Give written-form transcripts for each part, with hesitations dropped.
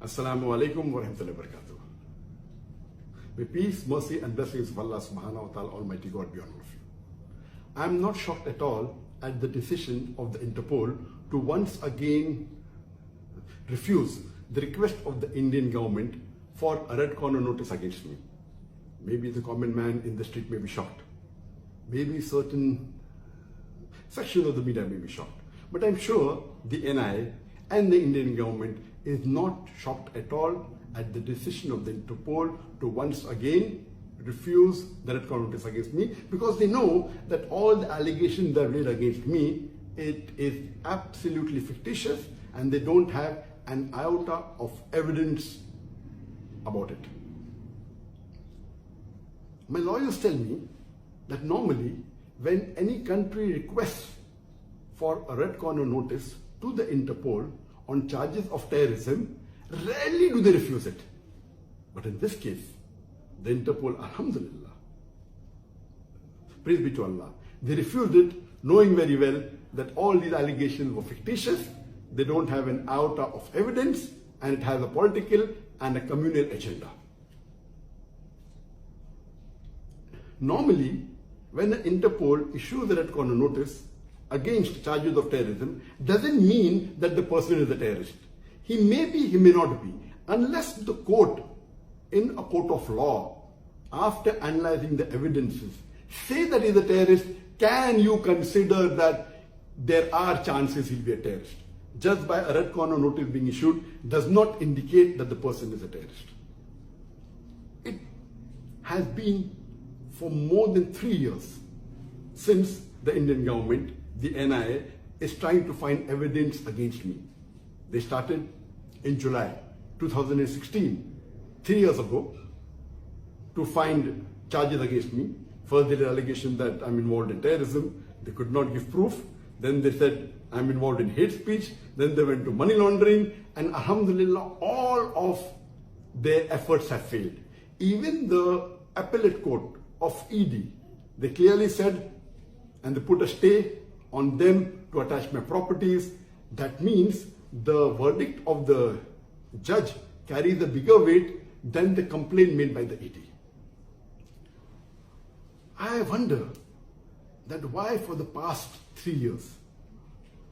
Assalamu alaikum wa rahmatullahi wa barakatuh. May peace, mercy and blessings of Allah subhanahu wa ta'ala, Almighty God, be on all of you. I am not shocked at all at the decision of the Interpol to once again refuse the request of the Indian government for a red corner notice against me. Maybe the common man in the street may be shocked. Maybe certain sections of the media may be shocked. But I'm sure the NIA and the Indian government is not shocked at all at the decision of the Interpol to once again refuse the red corner notice against me, because they know that all the allegations that are laid against me, it is absolutely fictitious and they don't have an iota of evidence about it. My lawyers tell me that normally when any country requests for a red corner notice to the Interpol on charges of terrorism, rarely do they refuse it. But in this case, the Interpol, alhamdulillah, praise be to Allah, they refused it, knowing very well that all these allegations were fictitious, they don't have an iota of evidence, and it has a political and a communal agenda. Normally, when the Interpol issues a red corner notice against charges of terrorism, doesn't mean that the person is a terrorist. He may be, he may not be, unless the court, in a court of law, after analyzing the evidences, say that he's a terrorist. Can you consider that there are chances he'll be a terrorist? Just by a red corner notice being issued does not indicate that the person is a terrorist. It has been for more than 3 years since the Indian government, the NIA, is trying to find evidence against me. They started in July 2016, 3 years ago, to find charges against me. First they did allegation that I'm involved in terrorism. They could not give proof. Then they said I'm involved in hate speech. Then they went to money laundering, and alhamdulillah, all of their efforts have failed. Even the appellate court of ED, they clearly said, and they put a stay on them to attach my properties. That means the verdict of the judge carries a bigger weight than the complaint made by the ED. I wonder that why for the past 3 years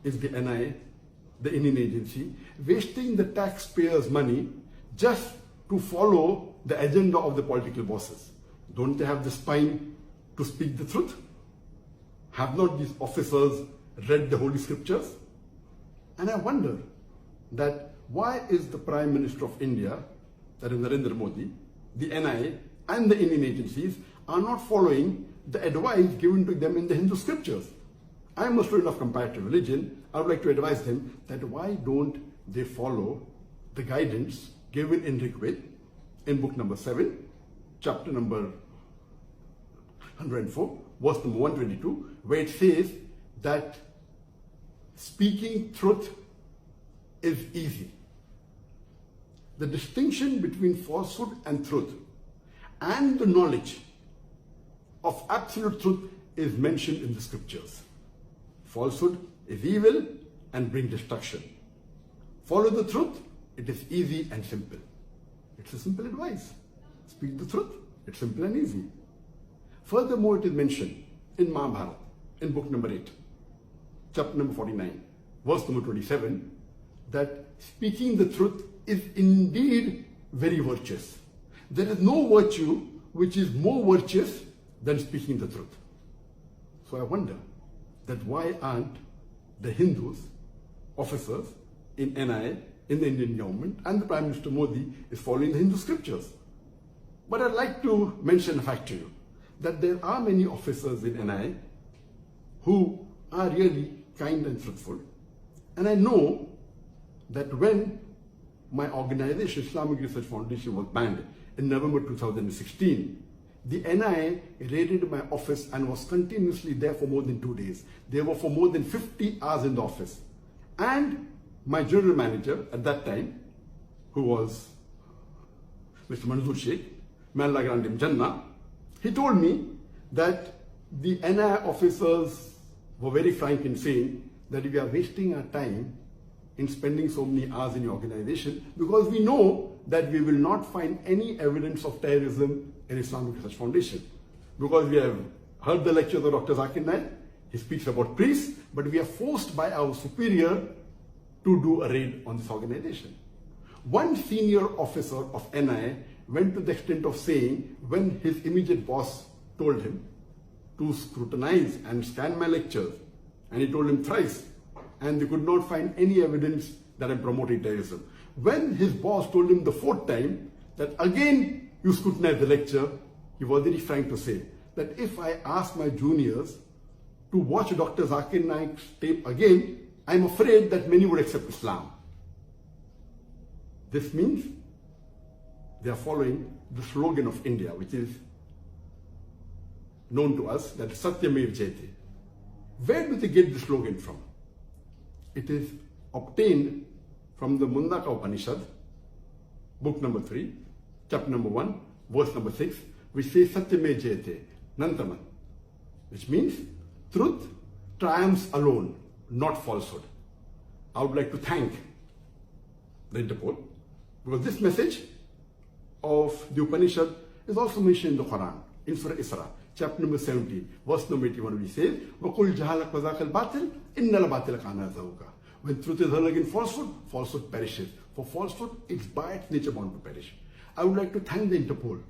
is the NIA, the Indian agency, wasting the taxpayers' money just to follow the agenda of the political bosses? Don't they have the spine to speak the truth? Have not these officers read the Holy Scriptures? And I wonder that why is the Prime Minister of India, that is Narendra Modi, the NIA and the Indian agencies are not following the advice given to them in the Hindu scriptures? I am a student of comparative religion. I would like to advise them that why don't they follow the guidance given in Rigved in book number 7, chapter number 104, verse number 122, where it says that speaking truth is easy. The distinction between falsehood and truth and the knowledge of absolute truth is mentioned in the scriptures. Falsehood is evil and brings destruction. Follow the truth, it is easy and simple. It's a simple advice. Speak the truth, it's simple and easy. Furthermore, it is mentioned in Mahabharata, in book number 8, chapter number 49, verse number 27, that speaking the truth is indeed very virtuous. There is no virtue which is more virtuous than speaking the truth. So I wonder that why aren't the Hindus, officers in NIA, in the Indian government, and the Prime Minister Modi is following the Hindu scriptures? But I'd like to mention a fact to you, that there are many officers in NIA who are really kind and truthful. And I know that when my organization, Islamic Research Foundation, was banned in November 2016, the NIA raided my office and was continuously there for more than 2 days. They were for more than 50 hours in the office. And my general manager at that time, who was Mr. Manzoor Sheikh, may Allah grant him Jannah, he told me that the NIA officers were very frank in saying that we are wasting our time in spending so many hours in your organization, because we know that we will not find any evidence of terrorism in Islamic Research Foundation. Because we have heard the lectures of Dr. Zakir Naik, he speaks about peace, but we are forced by our superior to do a raid on this organization. One senior officer of NI went to the extent of saying, when his immediate boss told him to scrutinize and scan my lectures, and he told him thrice, and they could not find any evidence that I'm promoting terrorism. When his boss told him the fourth time that again you scrutinize the lecture, he was very frank to say that if I ask my juniors to watch Dr. Zakir Naik's tape again, I'm afraid that many would accept Islam. This means they are following the slogan of India, which is known to us, that Satyamev Jayate. Where do they get the slogan from? It is obtained from the Mundaka Upanishad, book number 3, chapter number 1, verse number 6, which says Satyamev Jayate, Nantaman, which means truth triumphs alone, not falsehood. I would like to thank the Interpol, because this message of the Upanishad is also mentioned in the Quran, in Surah Isra, chapter number 70, verse number 81, which says, وَقُلْ جَهَلَكْ وَذَاكَ الْبَاطِلِ إِنَّ الْبَاطِلَ كَانَ زَهُوقًا. When truth is hurled against falsehood, falsehood perishes. For falsehood, it's by its nature bound to perish. I would like to thank the Interpol.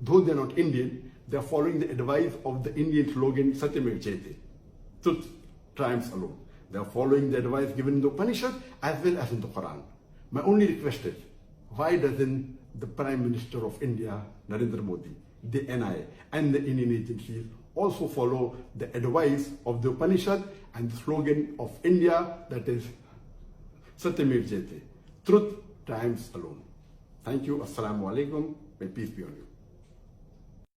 Though they are not Indian, they are following the advice of the Indian slogan, Satyamev Jayate, truth triumphs alone. They are following the advice given in the Upanishad as well as in the Quran. My only request is, why doesn't the Prime Minister of India, Narendra Modi, the NI and the Indian agencies also follow the advice of the Upanishad and the slogan of India, that is Satyamev Jayate, truth triumphs alone. Thank you. Assalamu alaikum. May peace be on you.